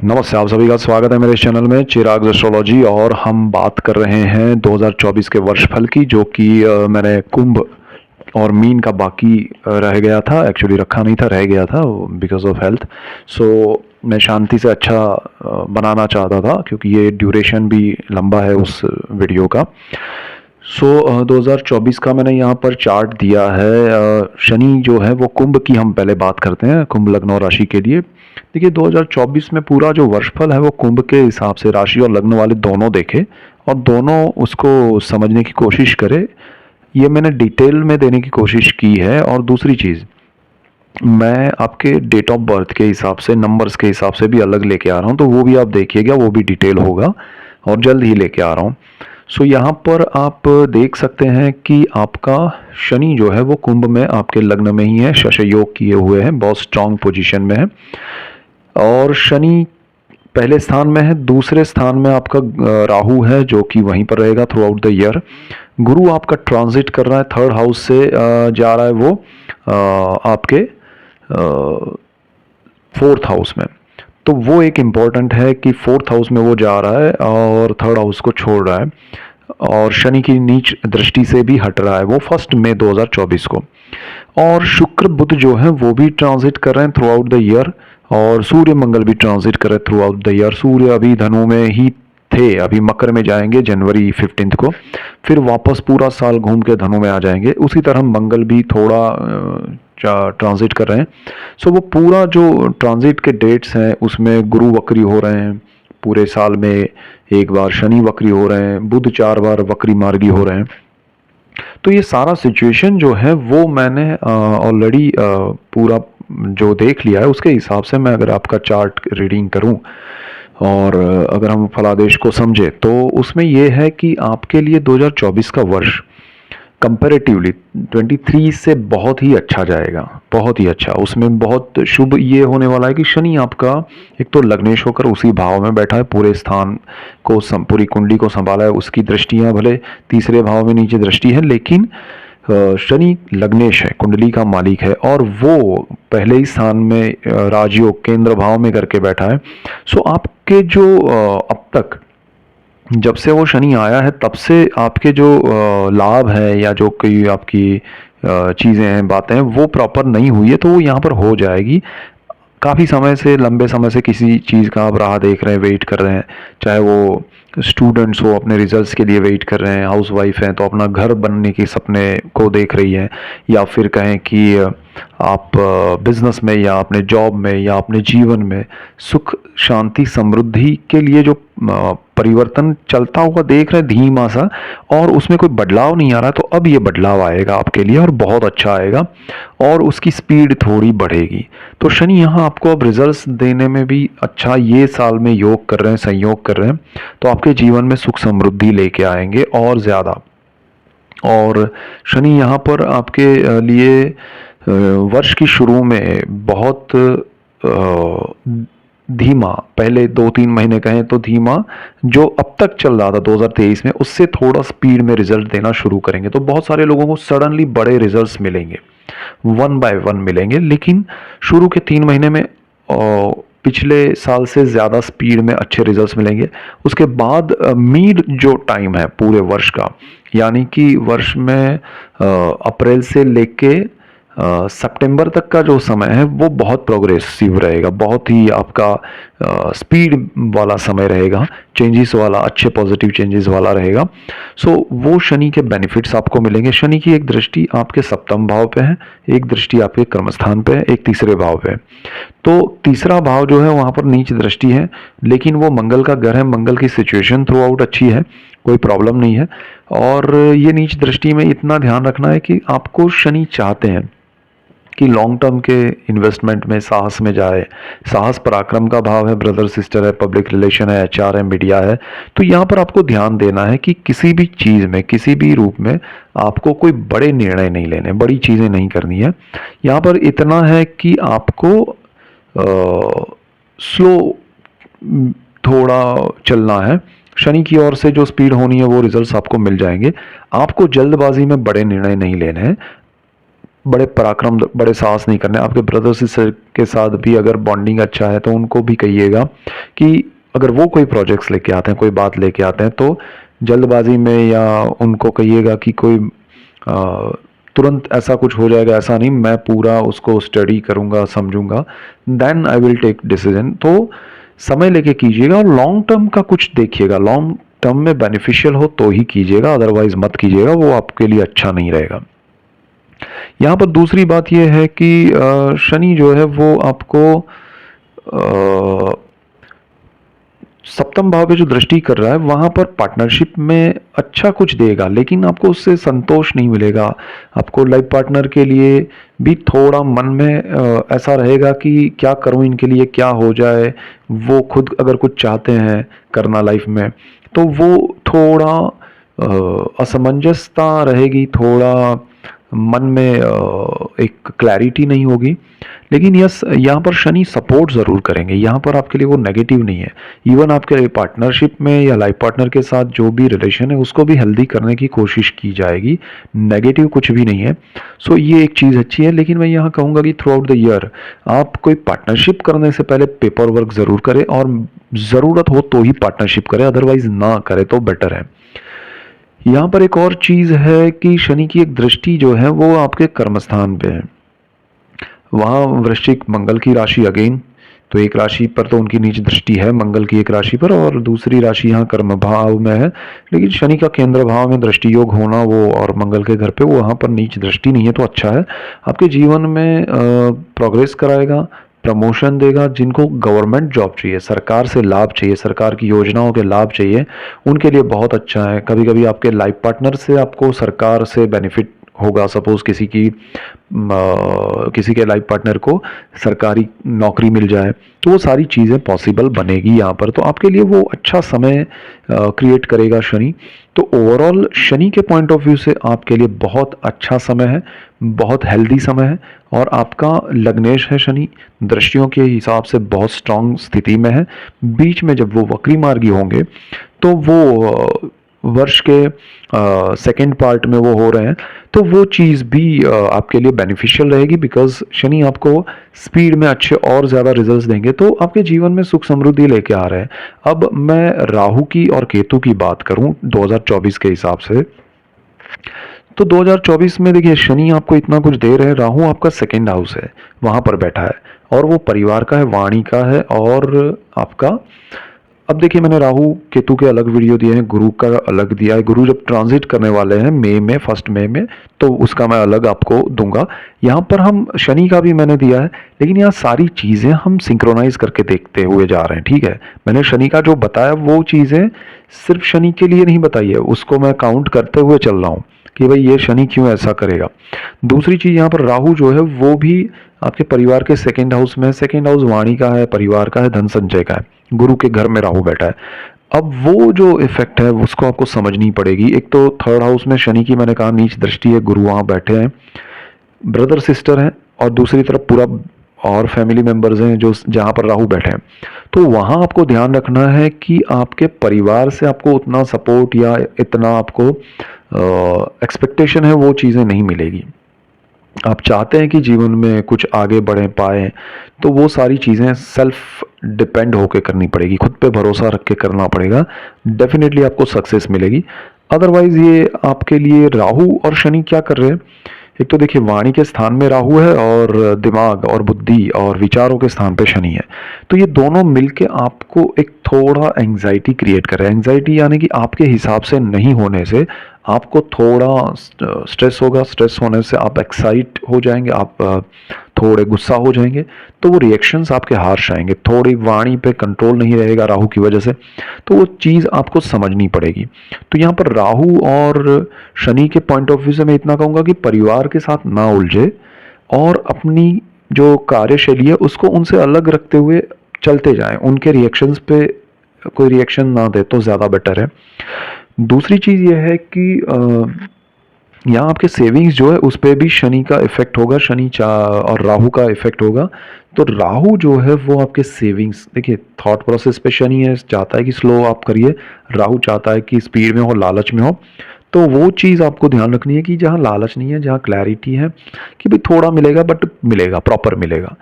नमस्ते, आप सभी का स्वागत है मेरे इस चैनल में चिराग एस्ट्रोलॉजी। और हम बात कर रहे हैं 2024 के वर्षफल की, जो कि मैंने कुंभ और मीन का बाकी रह गया था, एक्चुअली रखा नहीं था, रह गया था बिकॉज ऑफ हेल्थ। सो मैं शांति से अच्छा बनाना चाहता था, क्योंकि ये ड्यूरेशन भी लंबा है उस वीडियो का। 2024 का मैंने यहाँ पर चार्ट दिया है। शनि जो है वो कुंभ की हम पहले बात करते हैं, कुंभ लग्न और राशि के लिए। देखिए 2024 में पूरा जो वर्षफल है वो कुंभ के हिसाब से राशि और लग्न वाले दोनों देखे और दोनों उसको समझने की कोशिश करे। ये मैंने डिटेल में देने की कोशिश की है। और दूसरी चीज़, मैं आपके डेट ऑफ बर्थ के हिसाब से, नंबर्स के हिसाब से भी अलग लेके आ रहा हूँ, तो वो भी आप देखिएगा, वो भी डिटेल होगा और जल्द ही लेके आ रहा हूँ। यहाँ पर आप देख सकते हैं कि आपका शनि जो है वो कुंभ में आपके लग्न में ही है, शश योग किए हुए हैं, बहुत स्ट्रांग पोजीशन में है। और शनि पहले स्थान में है। दूसरे स्थान में आपका राहु है, जो कि वहीं पर रहेगा थ्रू आउट द ईयर। गुरु आपका ट्रांजिट कर रहा है, थर्ड हाउस से जा रहा है वो आपके फोर्थ हाउस में। तो वो एक इम्पॉर्टेंट है कि फोर्थ हाउस में वो जा रहा है और थर्ड हाउस को छोड़ रहा है, और शनि की नीच दृष्टि से भी हट रहा है वो 1 मई 2024 को। और शुक्र बुध जो है वो भी ट्रांजिट कर रहे हैं थ्रू आउट द ईयर, और सूर्य मंगल भी ट्रांजिट कर रहे हैं थ्रू आउट द ईयर। सूर्य अभी धनु में ही थे, अभी मकर में जाएंगे जनवरी 15 को, फिर वापस पूरा साल घूम के धनु में आ जाएंगे। उसी तरह मंगल भी थोड़ा ट्रांजिट कर रहे हैं। वो पूरा जो ट्रांजिट के डेट्स हैं उसमें गुरु वक्री हो रहे हैं पूरे साल में, एक बार शनि वक्री हो रहे हैं, बुध 4 बार वक्री मार्गी हो रहे हैं। तो ये सारा सिचुएशन जो है वो मैंने ऑलरेडी पूरा जो देख लिया है, उसके हिसाब से मैं अगर आपका चार्ट रीडिंग करूं और अगर हम फलादेश को समझे, तो उसमें ये है कि आपके लिए 2024 का वर्ष कंपैरेटिवली 23 से बहुत ही अच्छा जाएगा, बहुत ही अच्छा। उसमें बहुत शुभ ये होने वाला है कि शनि आपका एक तो लग्नेश होकर उसी भाव में बैठा है, पूरे स्थान को पूरी कुंडली को संभाला है। उसकी दृष्टियां भले तीसरे भाव में नीचे दृष्टि है, लेकिन शनि लग्नेश है, कुंडली का मालिक है, और वो पहले ही स्थान में राजयोग केंद्र भाव में करके बैठा है। आपके जो अब तक जब से वो शनि आया है तब से आपके जो लाभ है या जो कोई आपकी चीज़ें हैं, बातें हैं, वो प्रॉपर नहीं हुई है, तो वो यहाँ पर हो जाएगी। काफ़ी समय से, लंबे समय से किसी चीज़ का आप राह देख रहे हैं, वेट कर रहे हैं, चाहे वो स्टूडेंट्स हो अपने रिजल्ट्स के लिए वेट कर रहे हैं, हाउस वाइफ हैं तो अपना घर बनने के सपने को देख रही हैं, या फिर कहें कि आप बिजनेस में या अपने जॉब में या अपने जीवन में सुख शांति समृद्धि के लिए जो परिवर्तन चलता हुआ देख रहे हैं धीमा सा, और उसमें कोई बदलाव नहीं आ रहा, तो अब ये बदलाव आएगा आपके लिए और बहुत अच्छा आएगा और उसकी स्पीड थोड़ी बढ़ेगी। तो शनि यहाँ आपको अब रिजल्ट्स देने में भी अच्छा ये साल में योग कर रहे हैं, संयोग कर रहे हैं, तो आपके जीवन में सुख समृद्धि लेके आएंगे और ज़्यादा। और शनि यहाँ पर आपके लिए वर्ष की शुरू में बहुत धीमा, पहले 2-3 महीने कहें तो धीमा, जो अब तक चल रहा था 2023 में, उससे थोड़ा स्पीड में रिजल्ट देना शुरू करेंगे। तो बहुत सारे लोगों को सडनली बड़े रिजल्ट्स मिलेंगे, 1 बाय 1 मिलेंगे, लेकिन शुरू के 3 महीने में पिछले साल से ज़्यादा स्पीड में अच्छे रिजल्ट्स मिलेंगे। उसके बाद मीड जो टाइम है पूरे वर्ष का, यानी कि वर्ष में अप्रैल से लेके सितंबर तक का जो समय है वो बहुत प्रोग्रेसिव रहेगा, बहुत ही आपका स्पीड वाला समय रहेगा, चेंजेस वाला, अच्छे पॉजिटिव चेंजेस वाला रहेगा। वो शनि के बेनिफिट्स आपको मिलेंगे। शनि की एक दृष्टि आपके सप्तम भाव पे है, एक दृष्टि आपके कर्मस्थान पे है, एक तीसरे भाव पे है। तो तीसरा भाव जो है वहाँ पर नीच दृष्टि है, लेकिन वो मंगल का घर है, मंगल की सिचुएशन थ्रू आउट अच्छी है, कोई प्रॉब्लम नहीं है। और ये नीच दृष्टि में इतना ध्यान रखना है कि आपको शनि चाहते हैं कि लॉन्ग टर्म के इन्वेस्टमेंट में, साहस में जाए। साहस पराक्रम का भाव है, ब्रदर सिस्टर है, पब्लिक रिलेशन है, एचआर है, मीडिया है। तो यहाँ पर आपको ध्यान देना है कि किसी भी चीज़ में, किसी भी रूप में आपको कोई बड़े निर्णय नहीं लेने, बड़ी चीज़ें नहीं करनी है। यहाँ पर इतना है कि आपको स्लो थोड़ा चलना है। शनि की ओर से जो स्पीड होनी है वो रिजल्ट्स आपको मिल जाएंगे। आपको जल्दबाजी में बड़े निर्णय नहीं लेने हैं। बड़े पराक्रम, बड़े साहस नहीं करने। आपके ब्रदर सिस्टर के साथ भी अगर बॉन्डिंग अच्छा है तो उनको भी कहिएगा कि अगर वो कोई प्रोजेक्ट्स लेके आते हैं, कोई बात लेके आते हैं, तो जल्दबाजी में, या उनको कहिएगा कि कोई अ, तुरंत ऐसा कुछ हो जाएगा, ऐसा नहीं, मैं पूरा उसको स्टडी करूँगा, समझूंगा, then I will take decision. तो समय लेके कीजिएगा और लॉन्ग टर्म का कुछ देखिएगा, लॉन्ग टर्म में बेनिफिशियल हो तो ही कीजिएगा, अदरवाइज मत कीजिएगा, वो आपके लिए अच्छा नहीं रहेगा। यहाँ पर दूसरी बात यह है कि शनि जो है वो आपको सप्तम भाव पे जो दृष्टि कर रहा है वहाँ पर पार्टनरशिप में अच्छा कुछ देगा, लेकिन आपको उससे संतोष नहीं मिलेगा। आपको लाइफ पार्टनर के लिए भी थोड़ा मन में ऐसा रहेगा कि क्या करूँ इनके लिए, क्या हो जाए। वो खुद अगर कुछ चाहते हैं करना लाइफ में, तो वो थोड़ा असमंजसता रहेगी, थोड़ा मन में एक क्लैरिटी नहीं होगी। लेकिन यस, यहाँ पर शनि सपोर्ट ज़रूर करेंगे, यहाँ पर आपके लिए वो नेगेटिव नहीं है। इवन आपके पार्टनरशिप में या लाइफ पार्टनर के साथ जो भी रिलेशन है उसको भी हेल्दी करने की कोशिश की जाएगी, नेगेटिव कुछ भी नहीं है। सो ये एक चीज़ अच्छी है। लेकिन मैं यहाँ कहूँगा कि थ्रू आउट द ईयर आप कोई पार्टनरशिप करने से पहले पेपर वर्क ज़रूर करें, और ज़रूरत हो तो ही पार्टनरशिप करें, अदरवाइज ना करें तो बेटर है। यहाँ पर एक और चीज़ है कि शनि की एक दृष्टि जो है वो आपके कर्मस्थान पे है। वहाँ वृश्चिक मंगल की राशि अगेन, तो एक राशि पर तो उनकी नीच दृष्टि है मंगल की एक राशि पर, और दूसरी राशि यहाँ कर्म भाव में है। लेकिन शनि का केंद्र भाव में दृष्टि योग होना वो, और मंगल के घर पे वो, वहाँ पर नीच दृष्टि नहीं है, तो अच्छा है। आपके जीवन में प्रोग्रेस कराएगा, प्रमोशन देगा। जिनको गवर्नमेंट जॉब चाहिए, सरकार से लाभ चाहिए, सरकार की योजनाओं के लाभ चाहिए, उनके लिए बहुत अच्छा है। कभी कभी आपके लाइफ पार्टनर से आपको सरकार से बेनिफिट होगा। सपोज किसी के लाइफ पार्टनर को सरकारी नौकरी मिल जाए, तो वो सारी चीज़ें पॉसिबल बनेगी यहाँ पर, तो आपके लिए वो अच्छा समय क्रिएट करेगा शनि। तो ओवरऑल शनि के पॉइंट ऑफ व्यू से आपके लिए बहुत अच्छा समय है, बहुत हेल्दी समय है। और आपका लग्नेश है शनि, दृष्टियों के हिसाब से बहुत स्ट्रांग स्थिति में है। बीच में जब वो वक्री मार्गी होंगे तो वो वर्ष के सेकेंड पार्ट में वो हो रहे हैं, तो वो चीज़ भी आपके लिए बेनिफिशियल रहेगी, बिकॉज शनि आपको स्पीड में अच्छे और ज़्यादा रिजल्ट्स देंगे, तो आपके जीवन में सुख समृद्धि लेके आ रहे हैं। अब मैं राहु की और केतु की बात करूं 2024 के हिसाब से, तो 2024 में देखिए शनि आपको इतना कुछ दे रहे हैं, राहु आपका सेकेंड हाउस है, वहाँ पर बैठा है, और वो परिवार का है, वाणी का है, और आपका, अब देखिए मैंने राहु केतु के अलग वीडियो दिए हैं, गुरु का अलग दिया है। गुरु जब ट्रांजिट करने वाले हैं मई में, 1 मई में, तो उसका मैं अलग आपको दूंगा। यहाँ पर हम शनि का भी मैंने दिया है, लेकिन यहाँ सारी चीज़ें हम सिंक्रोनाइज करके देखते हुए जा रहे हैं, ठीक है। मैंने शनि का जो बताया वो चीज़ें सिर्फ शनि के लिए नहीं बताई है, उसको मैं काउंट करते हुए चल रहा हूँ कि भाई ये शनि क्यों ऐसा करेगा। दूसरी चीज़, यहाँ पर राहु जो है वो भी आपके परिवार के सेकेंड हाउस में है। सेकेंड हाउस वाणी का है, परिवार का है, धन संचय का है, गुरु के घर में राहु बैठा है। अब वो जो इफेक्ट है उसको आपको समझनी पड़ेगी। एक तो थर्ड हाउस में शनि की मैंने कहा नीच दृष्टि है, गुरु वहाँ बैठे हैं, ब्रदर सिस्टर हैं, और दूसरी तरफ पूरा और फैमिली मेंबर्स हैं जो जहाँ पर राहु बैठे हैं। तो वहाँ आपको ध्यान रखना है कि आपके परिवार से आपको उतना सपोर्ट या इतना आपको एक्सपेक्टेशन है वो चीज़ें नहीं मिलेगी। आप चाहते हैं कि जीवन में कुछ आगे बढ़े पाए, तो वो सारी चीज़ें सेल्फ डिपेंड होके करनी पड़ेगी, खुद पे भरोसा रख के करना पड़ेगा, डेफिनेटली आपको सक्सेस मिलेगी। अदरवाइज ये आपके लिए राहु और शनि क्या कर रहे हैं, एक तो देखिए वाणी के स्थान में राहु है, और दिमाग और बुद्धि और विचारों के स्थान पे शनि है, तो ये दोनों मिलके आपको एक थोड़ा एंजाइटी क्रिएट कर रहे हैं। एंजाइटी यानी कि आपके हिसाब से नहीं होने से आपको थोड़ा स्ट्रेस होगा, स्ट्रेस होने से आप एक्साइट हो जाएंगे, आप थोड़े गुस्सा हो जाएंगे, तो वो रिएक्शंस आपके हार्श आएंगे, थोड़ी वाणी पे कंट्रोल नहीं रहेगा राहु की वजह से, तो वो चीज़ आपको समझनी पड़ेगी। तो यहाँ पर राहु और शनि के पॉइंट ऑफ व्यू से मैं इतना कहूँगा कि परिवार के साथ ना उलझे, और अपनी जो कार्यशैली है उसको उनसे अलग रखते हुए चलते जाएं, उनके रिएक्शंस पे कोई रिएक्शन ना दे तो ज़्यादा बेटर है। दूसरी चीज़ ये है कि यहाँ आपके सेविंग्स जो है उस पर भी शनि का इफेक्ट होगा, और राहु का इफेक्ट होगा। तो राहु जो है वो आपके सेविंग्स, देखिए थॉट प्रोसेस पे शनि है, चाहता है कि स्लो आप करिए, राहु चाहता है कि स्पीड में हो, लालच में हो। तो तो वो चीज़ आपको ध्यान रखनी है कि जहाँ लालच नहीं है, जहाँ क्लैरिटी है कि भाई थोड़ा मिलेगा बट मिलेगा, प्रॉपर मिलेगा,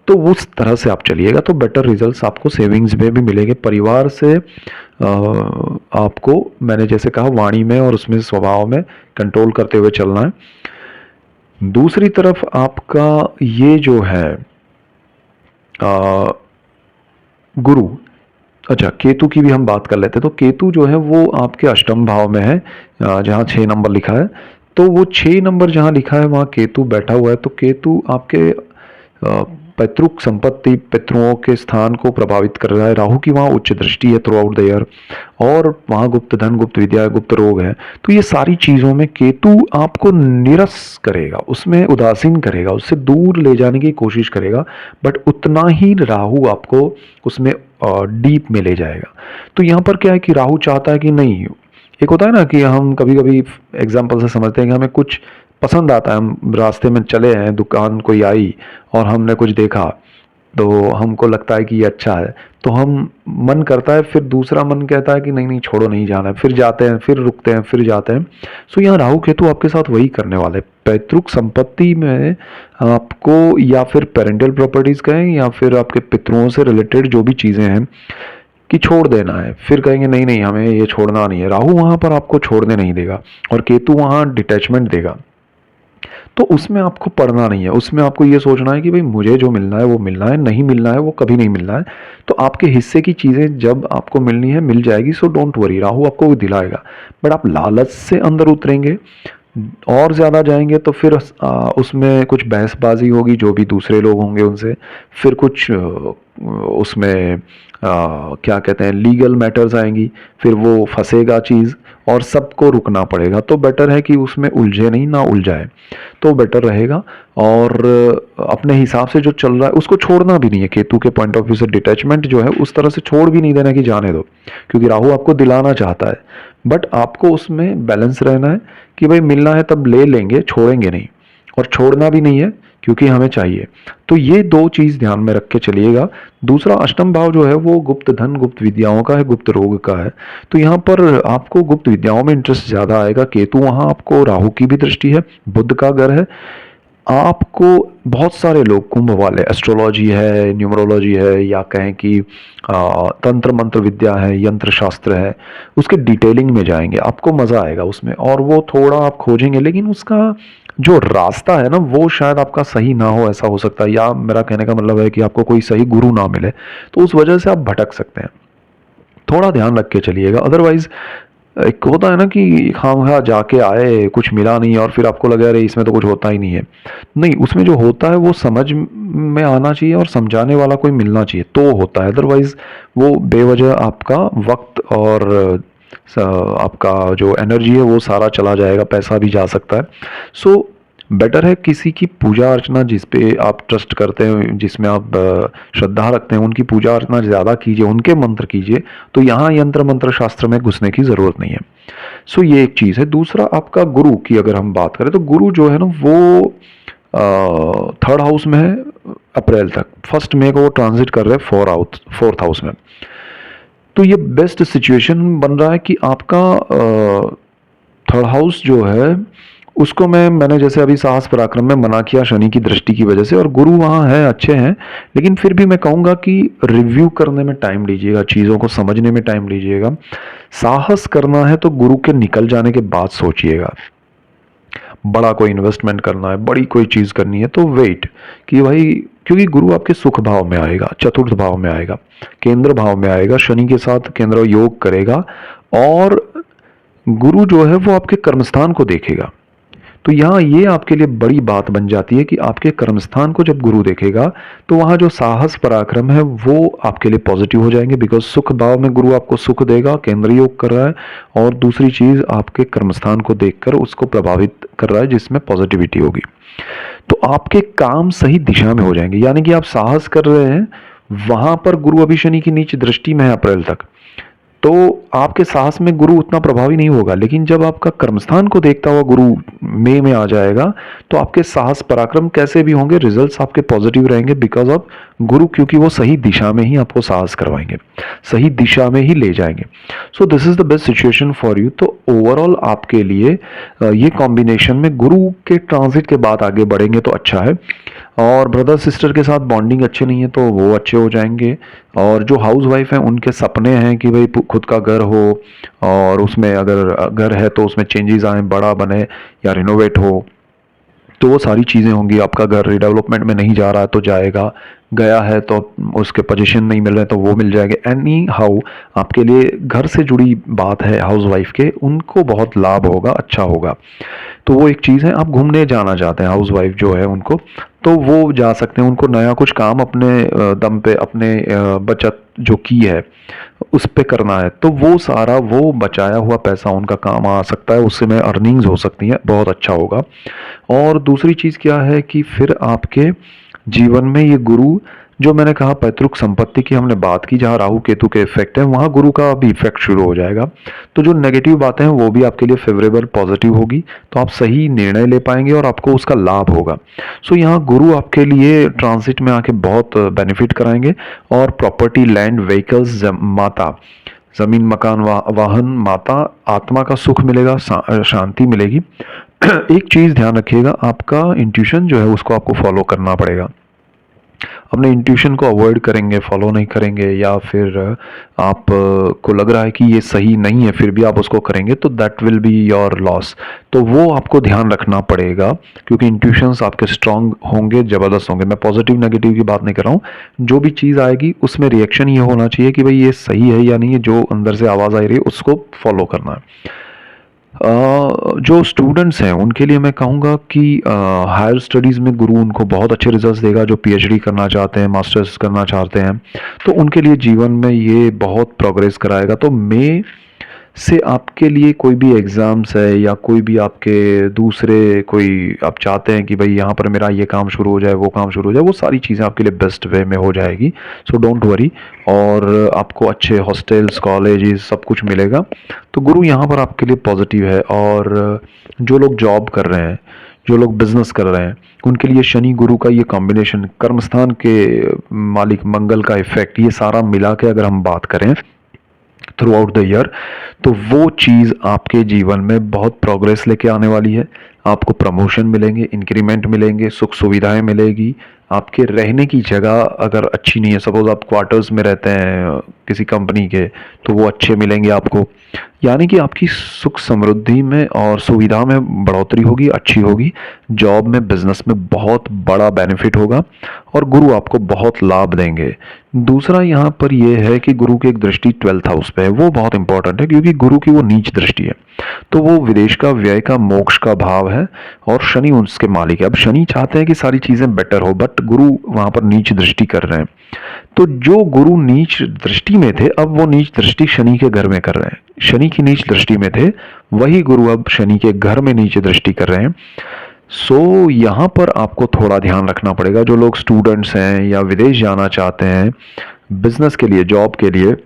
तो उस तरह से आप चलिएगा तो बेटर रिजल्ट्स आपको सेविंग्स में भी मिलेंगे। परिवार से आपको मैंने जैसे कहा वाणी में और उसमें स्वभाव में कंट्रोल करते हुए चलना है। दूसरी तरफ आपका ये जो है गुरु, अच्छा केतु की भी हम बात कर लेते हैं। तो केतु जो है वो आपके अष्टम भाव में है, जहाँ 6 नंबर लिखा है। तो वो 6 नंबर जहाँ लिखा है वहाँ केतु बैठा हुआ है। तो केतु आपके पैतृक संपत्ति, पितरों के स्थान को प्रभावित कर रहा है। राहु की वहाँ उच्च दृष्टि है थ्रू आउट द ईयर, और वहाँ गुप्त धन, गुप्त विद्या, गुप्त रोग है। तो ये सारी चीज़ों में केतु आपको निरस करेगा, उसमें उदासीन करेगा, उससे दूर ले जाने की कोशिश करेगा, बट उतना ही राहु आपको उसमें डीप में ले जाएगा। तो यहाँ पर क्या है कि राहु चाहता है कि नहीं, एक होता है ना कि हम कभी कभी एग्जाम्पल से समझते हैं कि हमें कुछ पसंद आता है, हम रास्ते में चले हैं, दुकान कोई आई और हमने कुछ देखा तो हमको लगता है कि ये अच्छा है, तो हम मन करता है, फिर दूसरा मन कहता है कि नहीं नहीं छोड़ो नहीं जाना है, फिर जाते हैं, फिर रुकते हैं, फिर जाते हैं। सो यहाँ राहु केतु आपके साथ वही करने वाले। पैतृक संपत्ति में आपको या फिर पेरेंटल प्रॉपर्टीज कहें या फिर आपके पितरों से रिलेटेड जो भी चीज़ें हैं कि छोड़ देना है, फिर कहेंगे नहीं नहीं हमें ये छोड़ना नहीं है। राहु वहाँ पर आपको छोड़ने नहीं देगा और केतु वहाँ डिटैचमेंट देगा। तो उसमें आपको पढ़ना नहीं है, उसमें आपको ये सोचना है कि भाई मुझे जो मिलना है वो मिलना है, नहीं मिलना है वो कभी नहीं मिलना है। तो आपके हिस्से की चीज़ें जब आपको मिलनी है मिल जाएगी, सो डोंट वरी, राहु आपको वो दिलाएगा। बट आप लालच से अंदर उतरेंगे और ज़्यादा जाएंगे तो फिर उसमें कुछ बहसबाजी होगी जो भी दूसरे लोग होंगे उनसे, फिर कुछ उसमें क्या कहते हैं लीगल मैटर्स आएंगी, फिर वो फंसेगा चीज़ और सबको रुकना पड़ेगा। तो बेटर है कि उसमें उलझे नहीं, ना उलझाए, तो बेटर रहेगा। और अपने हिसाब से जो चल रहा है उसको छोड़ना भी नहीं है। केतु के पॉइंट ऑफ व्यू से डिटैचमेंट जो है उस तरह से छोड़ भी नहीं देना कि जाने दो, क्योंकि राहु आपको दिलाना चाहता है, बट आपको उसमें बैलेंस रहना है कि भाई मिलना है तब ले लेंगे, छोड़ेंगे नहीं, और छोड़ना भी नहीं है क्योंकि हमें चाहिए। तो ये दो चीज ध्यान में रख के चलिएगा। दूसरा अष्टम भाव जो है वो गुप्त धन, गुप्त विद्याओं का है, गुप्त रोग का है। तो यहाँ पर आपको गुप्त विद्याओं में इंटरेस्ट ज्यादा आएगा। केतु वहां आपको राहु की भी दृष्टि है, बुध का घर है। आपको बहुत सारे लोग कुंभ वाले एस्ट्रोलॉजी है, न्यूमरोलॉजी है, या कहें कि तंत्र मंत्र विद्या है, यंत्र शास्त्र है, उसके डिटेलिंग में जाएंगे, आपको मजा आएगा उसमें और वो थोड़ा आप खोजेंगे, लेकिन उसका जो रास्ता है ना वो शायद आपका सही ना हो, ऐसा हो सकता है। या मेरा कहने का मतलब है कि आपको कोई सही गुरु ना मिले, तो उस वजह से आप भटक सकते हैं। थोड़ा ध्यान रख के चलिएगा। अदरवाइज एक होता है ना कि खामखा जाके आए, कुछ मिला नहीं और फिर आपको लगा अरे इसमें तो कुछ होता ही नहीं है। नहीं, उसमें जो होता है वो समझ में आना चाहिए और समझाने वाला कोई मिलना चाहिए तो होता है। अदरवाइज वो बेवजह आपका वक्त और आपका जो एनर्जी है वो सारा चला जाएगा, पैसा भी जा सकता है। सो बेटर है किसी की पूजा अर्चना जिस पे आप ट्रस्ट करते हैं, जिसमें आप श्रद्धा रखते हैं, उनकी पूजा अर्चना ज़्यादा कीजिए, उनके मंत्र कीजिए। तो यहाँ यंत्र मंत्र शास्त्र में घुसने की ज़रूरत नहीं है। सो ये एक चीज़ है। दूसरा आपका गुरु की अगर हम बात करें तो गुरु जो है ना वो 3rd हाउस में है अप्रैल तक। 1 मई को वो ट्रांजिट कर रहे हैं 4th हाउस में। तो ये बेस्ट सिचुएशन बन रहा है कि आपका 3rd हाउस जो है उसको मैंने जैसे अभी साहस पराक्रम में मना किया शनि की दृष्टि की वजह से, और गुरु वहाँ है, अच्छे हैं, लेकिन फिर भी मैं कहूँगा कि रिव्यू करने में टाइम लीजिएगा, चीज़ों को समझने में टाइम लीजिएगा। साहस करना है तो गुरु के निकल जाने के बाद सोचिएगा। बड़ा कोई इन्वेस्टमेंट करना है, बड़ी कोई चीज़ करनी है तो वेट कि भाई, क्योंकि गुरु आपके सुख भाव में आएगा, 4th भाव में आएगा, केंद्र भाव में आएगा, शनि के साथ केंद्र योग करेगा, और गुरु जो है वो आपके कर्मस्थान को देखेगा। तो यहाँ ये आपके लिए बड़ी बात बन जाती है कि आपके कर्मस्थान को जब गुरु देखेगा तो वहाँ जो साहस पराक्रम है वो आपके लिए पॉजिटिव हो जाएंगे, बिकॉज सुख भाव में गुरु आपको सुख देगा, केंद्र योग कर रहा है, और दूसरी चीज आपके कर्मस्थान को देखकर उसको प्रभावित कर रहा है जिसमें पॉजिटिविटी होगी। तो आपके काम सही दिशा में हो जाएंगे। यानी कि आप साहस कर रहे हैं, वहां पर गुरु अभी शनि की नीच दृष्टि में है अप्रैल तक, तो आपके साहस में गुरु उतना प्रभावी नहीं होगा, लेकिन जब आपका कर्मस्थान को देखता हुआ गुरु मई में आ जाएगा तो आपके साहस पराक्रम कैसे भी होंगे, रिजल्ट्स आपके पॉजिटिव रहेंगे बिकॉज ऑफ गुरु, क्योंकि वो सही दिशा में ही आपको साहस करवाएंगे, सही दिशा में ही ले जाएंगे। So this is the best situation for you. तो ओवरऑल आपके लिए ये कॉम्बिनेशन में गुरु के ट्रांजिट के बाद आगे बढ़ेंगे तो अच्छा है। और ब्रदर सिस्टर के साथ बॉन्डिंग अच्छे नहीं है तो वो अच्छे हो जाएंगे। और जो हाउस वाइफ हैं उनके सपने हैं कि भाई खुद का घर हो, और उसमें अगर घर है तो उसमें चेंजेस आए, बड़ा बने या रिनोवेट हो, तो वो सारी चीज़ें होंगी। आपका घर रिडेवलपमेंट में नहीं जा रहा है तो जाएगा, गया है तो उसके पोजीशन नहीं मिल रहे तो वो मिल जाएंगे। एनी हाउ आपके लिए घर से जुड़ी बात है, हाउस वाइफ के उनको बहुत लाभ होगा, अच्छा होगा। तो वो एक चीज़ है। आप घूमने जाना चाहते हैं हाउस वाइफ जो है उनको, तो वो जा सकते हैं। उनको नया कुछ काम अपने दम पे, अपने बचत जो की है उस पे करना है, तो वो सारा वो बचाया हुआ पैसा उनका काम आ सकता है, उससे में अर्निंग्स हो सकती हैं, बहुत अच्छा होगा। और दूसरी चीज़ क्या है कि फिर आपके जीवन में ये गुरु, जो मैंने कहा पैतृक संपत्ति की हमने बात की, जहाँ राहु केतु के इफेक्ट है वहाँ गुरु का भी इफेक्ट शुरू हो जाएगा। तो जो नेगेटिव बातें हैं वो भी आपके लिए फेवरेबल पॉजिटिव होगी, तो आप सही निर्णय ले पाएंगे और आपको उसका लाभ होगा। सो यहाँ गुरु आपके लिए ट्रांजिट में आके बहुत बेनिफिट कराएंगे। और प्रॉपर्टी, लैंड, व्हीकल्स, माता, जमीन, मकान, वाहन, माता, आत्मा का सुख मिलेगा, शांति मिलेगी। एक चीज़ ध्यान रखिएगा, आपका इंट्यूशन जो है उसको आपको फॉलो करना पड़ेगा। अपने इंट्यूशन को अवॉइड करेंगे, फॉलो नहीं करेंगे, या फिर आप को लग रहा है कि ये सही नहीं है फिर भी आप उसको करेंगे, तो that will be your loss. तो वो आपको ध्यान रखना पड़ेगा, क्योंकि इंट्यूशंस आपके स्ट्रांग होंगे, ज़बरदस्त होंगे। मैं पॉजिटिव नेगेटिव की बात नहीं कर रहा हूँ, जो भी चीज़ आएगी उसमें रिएक्शन ये होना चाहिए कि भाई ये सही है या नहीं है, जो अंदर से आवाज़ आ रही है उसको फॉलो करना है। जो स्टूडेंट्स हैं उनके लिए मैं कहूँगा कि हायर स्टडीज़ में गुरु उनको बहुत अच्छे रिजल्ट्स देगा। जो पीएचडी करना चाहते हैं, मास्टर्स करना चाहते हैं, तो उनके लिए जीवन में ये बहुत प्रोग्रेस कराएगा। तो मई से आपके लिए कोई भी एग्ज़ाम्स है या कोई भी आपके दूसरे कोई आप चाहते हैं कि भाई यहाँ पर मेरा ये काम शुरू हो जाए, वो काम शुरू हो जाए, वो सारी चीज़ें आपके लिए बेस्ट वे में हो जाएगी। So don't worry. और आपको अच्छे हॉस्टल्स, कॉलेजेस सब कुछ मिलेगा। तो गुरु यहाँ पर आपके लिए पॉजिटिव है। और जो लोग जॉब कर रहे हैं, जो लोग बिजनेस कर रहे हैं, उनके लिए शनि गुरु का ये कॉम्बिनेशन, कर्मस्थान के मालिक मंगल का इफेक्ट, ये सारा मिला के अगर हम बात करें थ्रू आउट द ईयर, तो वो चीज़ आपके जीवन में बहुत प्रोग्रेस लेके आने वाली है। आपको प्रमोशन मिलेंगे, इंक्रीमेंट मिलेंगे, सुख सुविधाएं मिलेगी। आपके रहने की जगह अगर अच्छी नहीं है, सपोज आप क्वार्टर्स में रहते हैं किसी कंपनी के, तो वो अच्छे मिलेंगे आपको। यानी कि आपकी सुख समृद्धि में और सुविधा में बढ़ोतरी होगी, अच्छी होगी। जॉब में, बिजनेस में बहुत बड़ा बेनिफिट होगा और गुरु आपको बहुत लाभ देंगे। दूसरा यहाँ पर यह है कि गुरु की एक दृष्टि 12th हाउस पे है, वो बहुत इंपॉर्टेंट है क्योंकि गुरु की वो नीच दृष्टि है। तो वो विदेश का, व्यय का, मोक्ष का भाव है और शनि उसके मालिक है। अब शनि चाहते हैं कि सारी चीजें बेटर हो, बट गुरु वहां पर नीच दृष्टि कर रहे हैं। तो जो गुरु नीच दृष्टि में थे, अब वो नीच दृष्टि शनि के घर में कर रहे हैं। शनि की नीच दृष्टि में थे, वही गुरु अब शनि के घर में नीच दृष्टि कर रहे हैं। सो यहाँ पर आपको थोड़ा ध्यान रखना पड़ेगा। जो लोग स्टूडेंट्स हैं या विदेश जाना चाहते हैं बिजनेस के लिए, जॉब के लिए,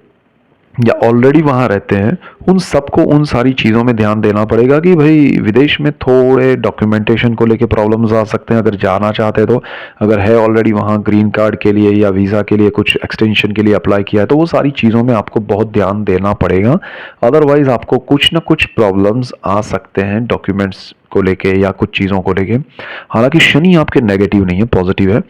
या ऑलरेडी वहाँ रहते हैं, उन सबको उन सारी चीज़ों में ध्यान देना पड़ेगा कि भाई विदेश में थोड़े डॉक्यूमेंटेशन को लेके प्रॉब्लम्स आ सकते हैं अगर जाना चाहते हैं तो। अगर है ऑलरेडी वहाँ ग्रीन कार्ड के लिए या वीज़ा के लिए कुछ एक्सटेंशन के लिए अप्लाई किया है, तो वो सारी चीज़ों में आपको बहुत ध्यान देना पड़ेगा। अदरवाइज आपको कुछ ना कुछ प्रॉब्लम्स आ सकते हैं डॉक्यूमेंट्स को लेके या कुछ चीज़ों को लेके। हालांकि शनि आपके नेगेटिव नहीं है, पॉजिटिव है,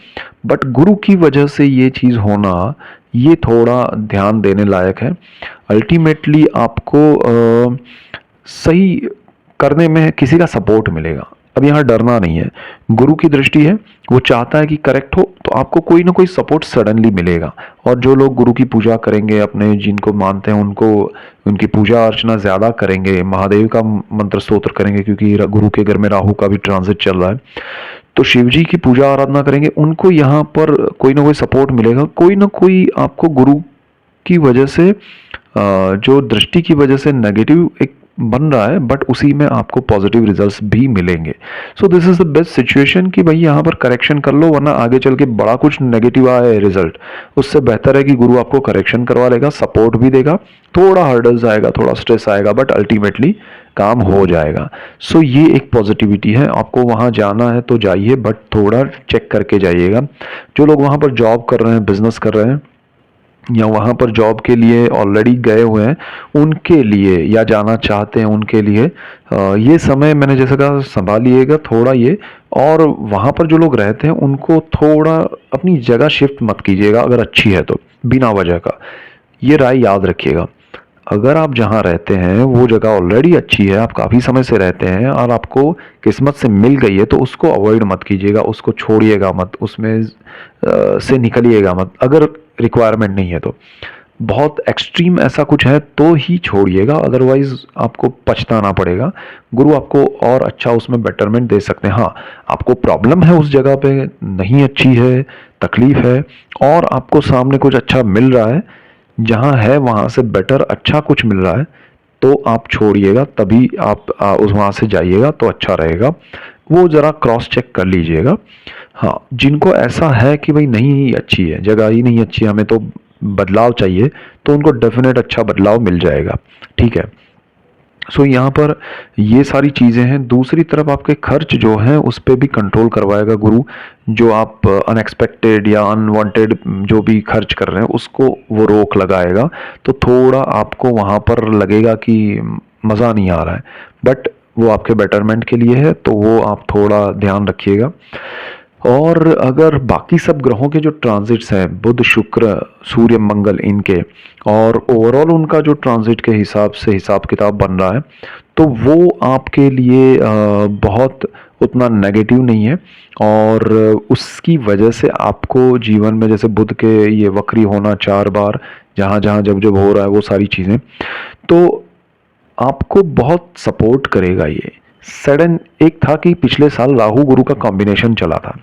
बट गुरु की वजह से ये चीज़ होना, ये थोड़ा ध्यान देने लायक है। अल्टीमेटली आपको सही करने में किसी का सपोर्ट मिलेगा। अब यहाँ डरना नहीं है, गुरु की दृष्टि है, वो चाहता है कि करेक्ट हो, तो आपको कोई ना कोई सपोर्ट सडनली मिलेगा। और जो लोग गुरु की पूजा करेंगे, अपने जिनको मानते हैं उनको, उनकी पूजा अर्चना ज़्यादा करेंगे, महादेव का मंत्र स्तोत्र करेंगे, क्योंकि गुरु के घर में राहु का भी ट्रांजिट चल रहा है, तो शिव जी की पूजा आराधना करेंगे, उनको यहाँ पर कोई ना कोई सपोर्ट मिलेगा। कोई ना कोई आपको गुरु की वजह से, जो दृष्टि की वजह से नेगेटिव एक बन रहा है, बट उसी में आपको पॉजिटिव रिजल्ट्स भी मिलेंगे। So this is the best situation कि भाई यहाँ पर करेक्शन कर लो, वरना आगे चल के बड़ा कुछ नेगेटिव आए रिजल्ट, उससे बेहतर है कि गुरु आपको करेक्शन करवा लेगा, सपोर्ट भी देगा, थोड़ा हर्डल्स आएगा, थोड़ा स्ट्रेस आएगा, बट अल्टीमेटली काम हो जाएगा। सो ये एक पॉजिटिविटी है। आपको वहाँ जाना है तो जाइए, बट थोड़ा चेक करके जाइएगा। जो लोग वहाँ पर जॉब कर रहे हैं, बिजनेस कर रहे हैं, या वहाँ पर जॉब के लिए ऑलरेडी गए हुए हैं, उनके लिए, या जाना चाहते हैं उनके लिए, ये समय मैंने जैसे कहा संभालिएगा थोड़ा ये। और वहाँ पर जो लोग रहते हैं उनको थोड़ा अपनी जगह शिफ्ट मत कीजिएगा, अगर अच्छी है तो, बिना वजह का। ये राय याद रखिएगा। अगर आप जहाँ रहते हैं वो जगह ऑलरेडी अच्छी है, आप काफ़ी समय से रहते हैं और आपको किस्मत से मिल गई है, तो उसको अवॉइड मत कीजिएगा, उसको छोड़िएगा मत, उसमें से निकलिएगा मत, अगर रिक्वायरमेंट नहीं है तो। बहुत एक्सट्रीम ऐसा कुछ है तो ही छोड़िएगा, अदरवाइज आपको पछताना पड़ेगा। गुरु आपको और अच्छा उसमें बेटरमेंट दे सकते हैं। हाँ, आपको प्रॉब्लम है उस जगह पे, नहीं अच्छी है, तकलीफ है, और आपको सामने कुछ अच्छा मिल रहा है, जहाँ है वहाँ से बेटर अच्छा कुछ मिल रहा है, तो आप छोड़िएगा, तभी आप उस वहाँ से जाइएगा तो अच्छा रहेगा। वो ज़रा क्रॉस चेक कर लीजिएगा। हाँ, जिनको ऐसा है कि भाई नहीं अच्छी है, जगह ही नहीं अच्छी है, हमें तो बदलाव चाहिए, तो उनको डेफिनेट अच्छा बदलाव मिल जाएगा। ठीक है। सो यहाँ पर ये सारी चीज़ें हैं। दूसरी तरफ आपके खर्च जो हैं उस पे भी कंट्रोल करवाएगा गुरु। जो आप अनएक्सपेक्टेड या अनवांटेड जो भी खर्च कर रहे हैं उसको वो रोक लगाएगा, तो थोड़ा आपको वहाँ पर लगेगा कि मज़ा नहीं आ रहा है, बट वो आपके बेटरमेंट के लिए है, तो वो आप थोड़ा ध्यान रखिएगा। और अगर बाकी सब ग्रहों के जो ट्रांजिट्स हैं, बुध शुक्र सूर्य मंगल इनके, और ओवरऑल उनका जो ट्रांजिट के हिसाब से हिसाब किताब बन रहा है, तो वो आपके लिए बहुत उतना नेगेटिव नहीं है। और उसकी वजह से आपको जीवन में, जैसे बुध के ये वक्री होना 4 बार, जहाँ जहाँ जब जब हो रहा है वो सारी चीज़ें, तो आपको बहुत सपोर्ट करेगा ये। सडन एक था कि पिछले साल राहु गुरु का कॉम्बिनेशन चला था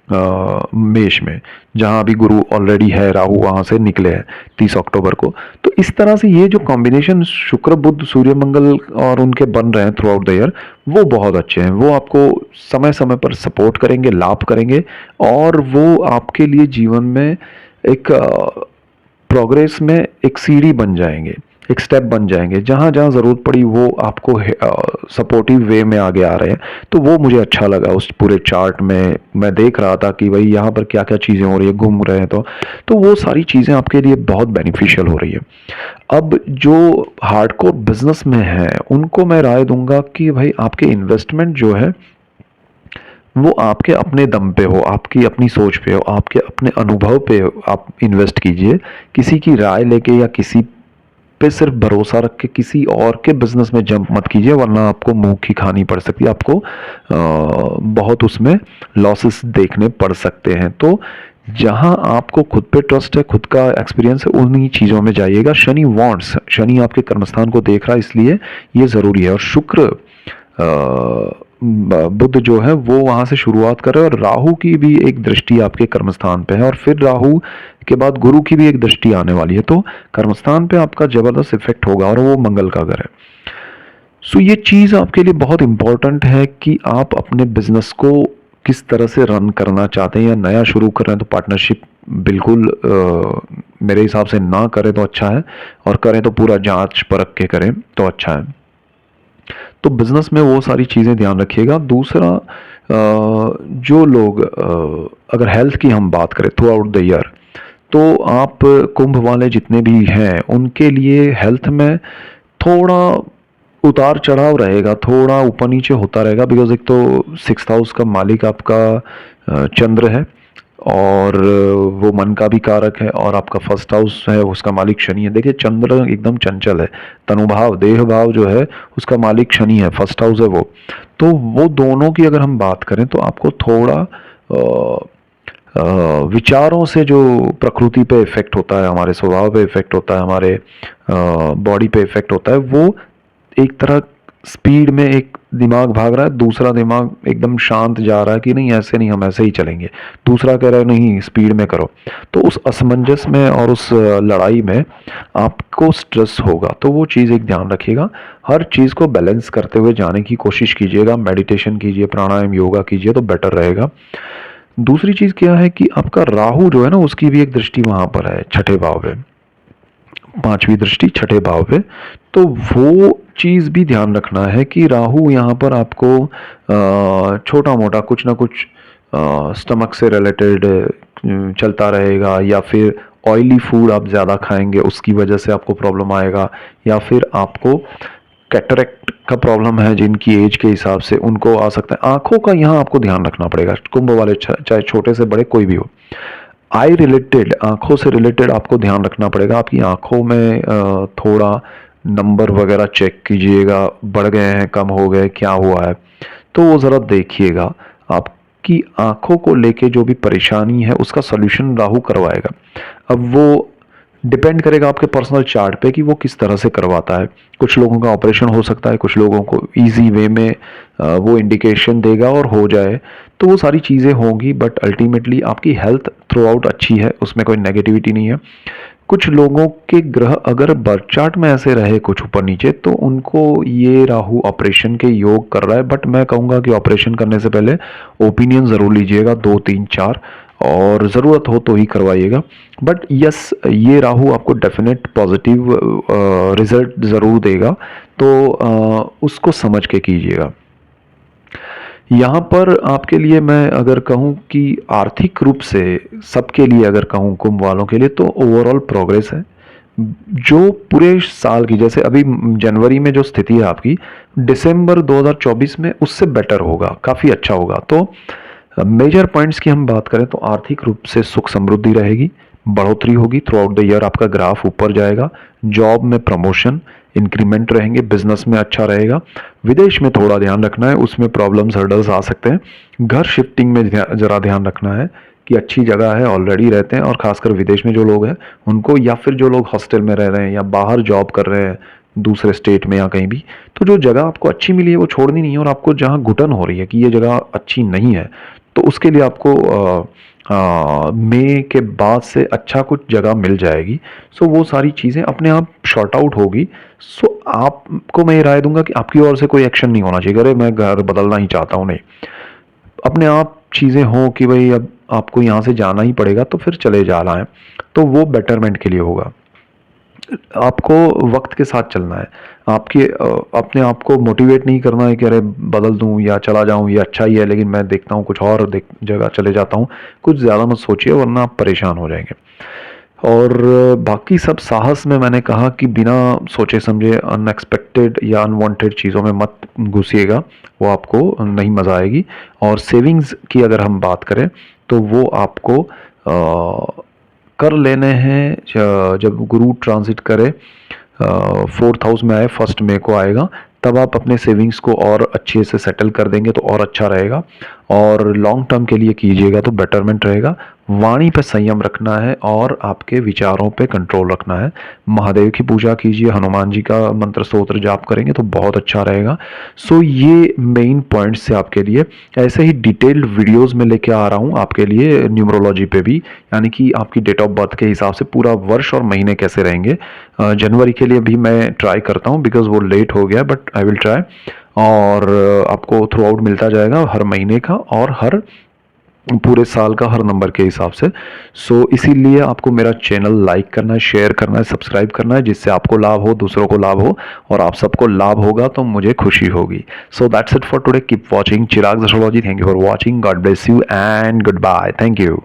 मेष में, जहाँ अभी गुरु ऑलरेडी है, राहु वहाँ से निकले हैं 30 अक्टूबर को। तो इस तरह से ये जो कॉम्बिनेशन शुक्र बुध सूर्य मंगल और उनके बन रहे हैं थ्रू आउट द ईयर, वो बहुत अच्छे हैं। वो आपको समय समय पर सपोर्ट करेंगे, लाभ करेंगे, और वो आपके लिए जीवन में एक प्रोग्रेस में एक सीढ़ी बन जाएंगे, एक स्टेप बन जाएंगे। जहाँ जहाँ ज़रूरत पड़ी वो आपको सपोर्टिव वे में आगे आ रहे हैं। तो वो मुझे अच्छा लगा उस पूरे चार्ट में। मैं देख रहा था कि भाई यहाँ पर क्या क्या चीज़ें हो रही है, घूम रहे हैं, तो वो सारी चीज़ें आपके लिए बहुत बेनिफिशियल हो रही है। अब जो हार्डकोर बिजनेस में है उनको मैं राय दूंगा कि भाई आपके इन्वेस्टमेंट जो है वो आपके अपने दम पे हो, आपकी अपनी सोच पे हो, आपके अपने अनुभव पे आप इन्वेस्ट कीजिए। किसी की राय लेके या किसी पे सिर्फ भरोसा रख के किसी और के बिजनेस में जंप मत कीजिए, वरना आपको मुंह की खानी पड़ सकती है, आपको बहुत उसमें लॉसेस देखने पड़ सकते हैं। तो जहां आपको खुद पे ट्रस्ट है, खुद का एक्सपीरियंस है, उन्हीं चीज़ों में जाइएगा। शनि वॉन्ट्स, शनि आपके कर्मस्थान को देख रहा है, इसलिए ये ज़रूरी है। और शुक्र बुध जो है वो वहां से शुरुआत कर रहे हैं, और राहु की भी एक दृष्टि आपके कर्मस्थान पे है, और फिर राहु के बाद गुरु की भी एक दृष्टि आने वाली है। तो कर्मस्थान पे आपका जबरदस्त इफेक्ट होगा, और वो मंगल का घर है। सो ये चीज़ आपके लिए बहुत इंपॉर्टेंट है कि आप अपने बिजनेस को किस तरह से रन करना चाहते हैं, या नया शुरू कर रहे हैं तो पार्टनरशिप बिल्कुल मेरे हिसाब से ना करें तो अच्छा है, और करें तो पूरा जांच परख के करें तो अच्छा है। तो बिजनेस में वो सारी चीज़ें ध्यान रखिएगा। दूसरा, जो लोग, अगर हेल्थ की हम बात करें थ्रू आउट द ईयर, तो आप कुंभ वाले जितने भी हैं उनके लिए हेल्थ में थोड़ा उतार चढ़ाव रहेगा, थोड़ा ऊपर नीचे होता रहेगा। बिकॉज एक तो 6th हाउस का मालिक आपका चंद्र है, और वो मन का भी कारक है, और आपका 1st हाउस है उसका मालिक शनि है। देखिए चंद्र एकदम चंचल है, तनुभाव देह भाव जो है उसका मालिक शनि है, 1st हाउस है वो। तो वो दोनों की अगर हम बात करें तो आपको थोड़ा विचारों से जो प्रकृति पे इफेक्ट होता है, हमारे स्वभाव पे इफेक्ट होता है, हमारे बॉडी पे इफेक्ट होता है, वो एक तरह स्पीड में एक दिमाग भाग रहा है, दूसरा दिमाग एकदम शांत जा रहा है कि नहीं ऐसे नहीं, हम ऐसे ही चलेंगे, दूसरा कह रहा है नहीं स्पीड में करो। तो उस असमंजस में और उस लड़ाई में आपको स्ट्रेस होगा। तो वो चीज़ एक ध्यान रखिएगा, हर चीज़ को बैलेंस करते हुए जाने की कोशिश कीजिएगा। मेडिटेशन कीजिए, प्राणायाम, योगा कीजिए तो बेटर रहेगा। दूसरी चीज़ क्या है कि आपका राहु जो है ना, उसकी भी एक दृष्टि वहाँ पर है, छठे भाव पे, पांचवी दृष्टि छठे भाव पे। तो वो चीज़ भी ध्यान रखना है कि राहु यहाँ पर आपको छोटा मोटा कुछ ना कुछ स्टमक से रिलेटेड चलता रहेगा, या फिर ऑयली फूड आप ज़्यादा खाएंगे उसकी वजह से आपको प्रॉब्लम आएगा, या फिर आपको कैटरेक्ट का प्रॉब्लम है जिनकी एज के हिसाब से उनको आ सकता है। आंखों का यहाँ आपको ध्यान रखना पड़ेगा, कुंभ वाले चाहे छोटे से बड़े कोई भी हो, आई रिलेटेड, आंखों से रिलेटेड आपको ध्यान रखना पड़ेगा। आपकी आंखों में थोड़ा नंबर वगैरह चेक कीजिएगा, बढ़ गए हैं, कम हो गए, क्या हुआ है, तो वो ज़रा देखिएगा। आपकी आंखों को लेके जो भी परेशानी है उसका सॉल्यूशन राहु करवाएगा। अब वो डिपेंड करेगा आपके पर्सनल चार्ट पे कि वो किस तरह से करवाता है। कुछ लोगों का ऑपरेशन हो सकता है, कुछ लोगों को इजी वे में वो इंडिकेशन देगा और हो जाए, तो वो सारी चीज़ें होंगी। बट अल्टीमेटली आपकी हेल्थ थ्रू आउट अच्छी है, उसमें कोई नेगेटिविटी नहीं है। कुछ लोगों के ग्रह अगर बर्थ चार्ट में ऐसे रहे कुछ ऊपर नीचे, तो उनको ये राहु ऑपरेशन के योग कर रहा है। बट मैं कहूँगा कि ऑपरेशन करने से पहले ओपिनियन ज़रूर लीजिएगा, 2 3 4, और ज़रूरत हो तो ही करवाइएगा। बट यस, ये राहु आपको डेफिनेट पॉजिटिव रिजल्ट ज़रूर देगा, तो उसको समझ के कीजिएगा। यहाँ पर आपके लिए मैं अगर कहूँ कि आर्थिक रूप से सबके लिए अगर कहूँ कुंभ वालों के लिए, तो ओवरऑल प्रोग्रेस है जो पूरे साल की, जैसे अभी जनवरी में जो स्थिति है आपकी, दिसंबर 2024 में उससे बेटर होगा, काफ़ी अच्छा होगा। तो मेजर पॉइंट्स की हम बात करें तो आर्थिक रूप से सुख समृद्धि रहेगी, बढ़ोतरी होगी, थ्रू आउट द ईयर आपका ग्राफ ऊपर जाएगा, जॉब में प्रमोशन, इंक्रीमेंट रहेंगे, बिजनेस में अच्छा रहेगा। विदेश में थोड़ा ध्यान रखना है, उसमें प्रॉब्लम्स हर्डल्स आ सकते हैं। घर शिफ्टिंग में ज़रा ध्यान रखना है कि अच्छी जगह है, ऑलरेडी रहते हैं, और खासकर विदेश में जो लोग हैं उनको, या फिर जो लोग हॉस्टल में रह रहे हैं या बाहर जॉब कर रहे हैं दूसरे स्टेट में या कहीं भी, तो जो जगह आपको अच्छी मिली है वो छोड़नी नहीं है। और आपको जहाँ घुटन हो रही है कि ये जगह अच्छी नहीं है, तो उसके लिए आपको मई के बाद से अच्छा कुछ जगह मिल जाएगी। सो वो सारी चीज़ें अपने आप शॉर्ट आउट होगी। सो आपको मैं ये राय दूंगा कि आपकी ओर से कोई एक्शन नहीं होना चाहिए, अरे मैं घर बदलना ही चाहता हूँ, नहीं। अपने आप चीज़ें हों कि भाई अब आपको यहाँ से जाना ही पड़ेगा तो फिर चले जाना है, तो वो बेटरमेंट के लिए होगा। आपको वक्त के साथ चलना है, आपके अपने आप को मोटिवेट नहीं करना है कि अरे बदल दूं या चला जाऊं, ये अच्छा ही है लेकिन मैं देखता हूं कुछ और जगह चले जाता हूं। कुछ ज़्यादा मत सोचिए वरना आप परेशान हो जाएंगे। और बाकी सब साहस में मैंने कहा कि बिना सोचे समझे अनएक्सपेक्टेड या अनवांटेड चीज़ों में मत घुसिएगा, वो आपको नहीं मज़ा आएगी। और सेविंग्स की अगर हम बात करें तो वो आपको कर लेने हैं जब गुरु ट्रांजिट करे, 4th हाउस में आए, 1 मई को आएगा, तब आप अपने सेविंग्स को और अच्छे से सेटल कर देंगे तो और अच्छा रहेगा। और लॉन्ग टर्म के लिए कीजिएगा तो बेटरमेंट रहेगा। वाणी पे संयम रखना है और आपके विचारों पे कंट्रोल रखना है। महादेव की पूजा कीजिए, हनुमान जी का मंत्र स्तोत्र जाप करेंगे तो बहुत अच्छा रहेगा। सो ये मेन पॉइंट्स है आपके लिए। ऐसे ही डिटेल्ड वीडियोस में लेके आ रहा हूँ आपके लिए न्यूमरोलॉजी पे भी, यानी कि आपकी डेट ऑफ बर्थ के हिसाब से पूरा वर्ष और महीने कैसे रहेंगे। जनवरी के लिए भी मैं ट्राई करता हूँ बिकॉज वो लेट हो गया, बट आई विल ट्राई। और आपको थ्रू आउट मिलता जाएगा हर महीने का और हर पूरे साल का हर नंबर के हिसाब से। सो इसीलिए आपको मेरा चैनल लाइक करना है, शेयर करना है, सब्सक्राइब करना है, जिससे आपको लाभ हो, दूसरों को लाभ हो, और आप सबको लाभ होगा तो मुझे खुशी होगी। So that's it for today. Keep watching Chirag astrology. Thank you for watching. God bless you and goodbye. Thank you.